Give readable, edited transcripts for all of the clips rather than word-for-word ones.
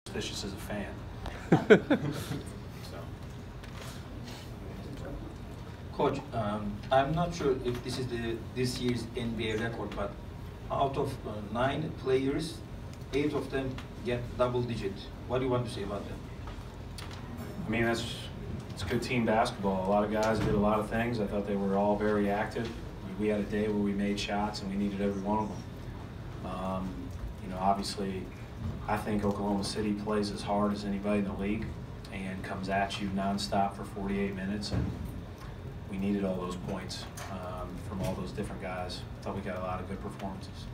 Suspicious as a fan. So. Coach, I'm not sure if this is this year's NBA record, but out of 9 players, 8 of them get double digit. What do you want to say about that? I mean, it's good team basketball. A lot of guys did a lot of things. I thought they were all very active. We had a day where we made shots, and we needed every one of them. You know, obviously, I think Oklahoma City plays as hard as anybody in the league and comes at you nonstop for 48 minutes, and we needed all those points from all those different guys. I thought we got a lot of good performances.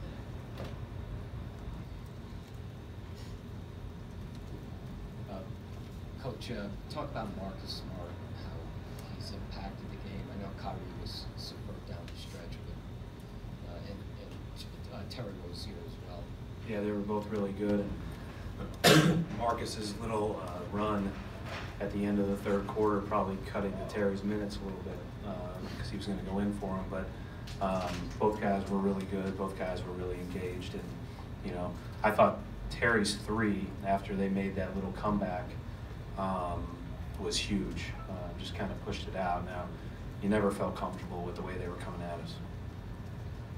Coach, talk about Marcus Smart, how he's impacted the game. I know Kyrie was superb down the stretch, but and Terry Rozier as well. Yeah, they were both really good. And Marcus's little run at the end of the third quarter probably cut into Terry's minutes a little bit because he was going to go in for him. But both guys were really good. Both guys were really engaged. And, you know, I thought Terry's three, after they made that little comeback, was huge. Just kind of pushed it out. Now, you never felt comfortable with the way they were coming at us.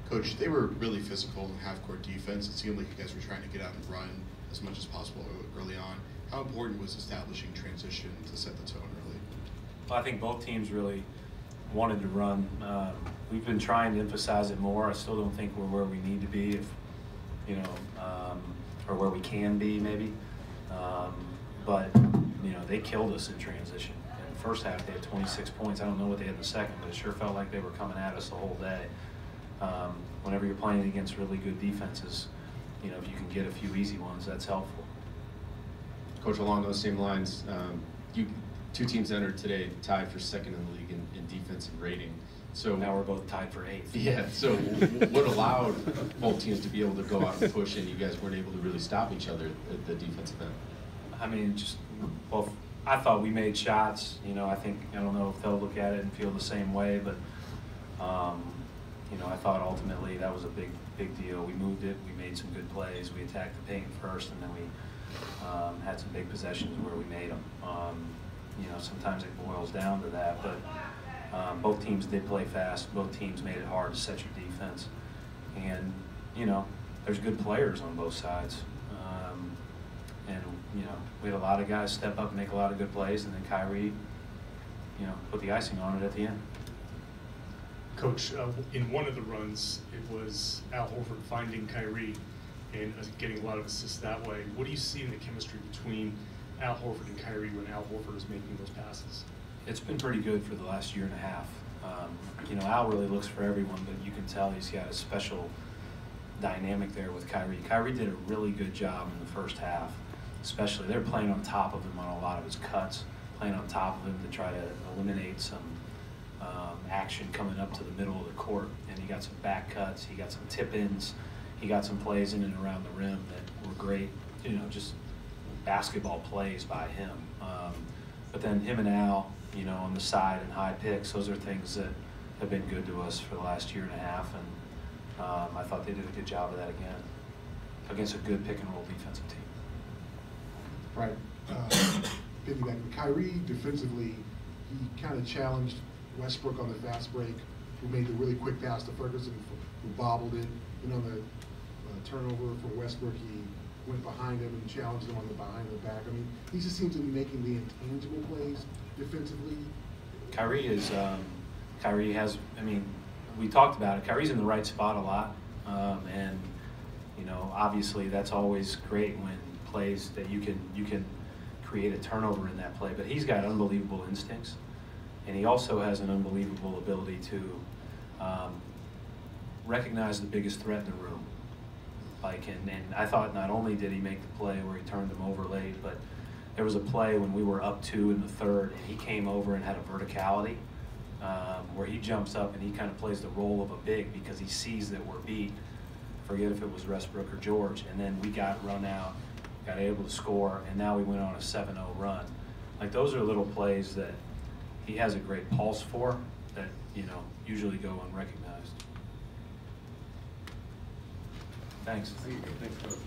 Coach, they were really physical in half-court defense. It seemed like you guys were trying to get out and run as much as possible early on. How important was establishing transition to set the tone early? Well, I think both teams really wanted to run. We've been trying to emphasize it more. I still don't think we're where we need to be, if you know, or where we can be maybe. But you know, they killed us in transition. In the first half, they had 26 points. I don't know what they had in the second, but it sure felt like they were coming at us the whole day. Whenever you're playing against really good defenses, you know, if you can get a few easy ones, that's helpful. Coach, along those same lines, two teams entered today tied for second in the league in defensive rating. So now we're both tied for 8th. Yeah. So what allowed both teams to be able to go out and push, and you guys weren't able to really stop each other at the defensive end? I mean, just both. I thought we made shots. You know, I don't know if they'll look at it and feel the same way, but you know, I thought ultimately that was a big deal. We moved it. We made some good plays. We attacked the paint first, and then we had some big possessions where we made them. You know, sometimes it boils down to that, but both teams did play fast. Both teams made it hard to set your defense, and you know, there's good players on both sides. And you know, we had a lot of guys step up and make a lot of good plays, and then Kyrie, you know, put the icing on it at the end. Coach, in one of the runs, it was Al Horford finding Kyrie and getting a lot of assists that way. What do you see in the chemistry between Al Horford and Kyrie when Al Horford is making those passes? It's been pretty good for the last year and a half. You know, Al really looks for everyone, but you can tell he's got a special dynamic there with Kyrie. Kyrie did a really good job in the first half, especially. They're playing on top of him on a lot of his cuts, playing on top of him to try to eliminate some action coming up to the middle of the court. And he got some back cuts, he got some tip-ins, he got some plays in and around the rim that were great, you know, just basketball plays by him. But then him and Al, you know, on the side and high picks, those are things that have been good to us for the last year and a half, and I thought they did a good job of that again against a good pick-and-roll defensive team. Right. Piggybacking, Kyrie defensively, he kind of challenged Westbrook on the fast break, who made the really quick pass to Ferguson, who bobbled it. And on the turnover from Westbrook, he went behind him and challenged him on the behind the back. I mean, he just seems to be making the intangible plays defensively. Kyrie has, I mean, we talked about it. Kyrie's in the right spot a lot, and you know, obviously that's always great when plays that you can create a turnover in that play. But he's got unbelievable instincts, and he also has an unbelievable ability to recognize the biggest threat in the room. Like, and I thought not only did he make the play where he turned them over late, but there was a play when we were up 2 in the third, and he came over and had a verticality where he jumps up and he kind of plays the role of a big because he sees that we're beat. Forget if it was Westbrook or George, and then we got run out, got able to score, and now we went on a 7-0 run. Like, those are little plays that he has a great pulse for that, you know, usually go unrecognized. Thanks. Thanks, Coach.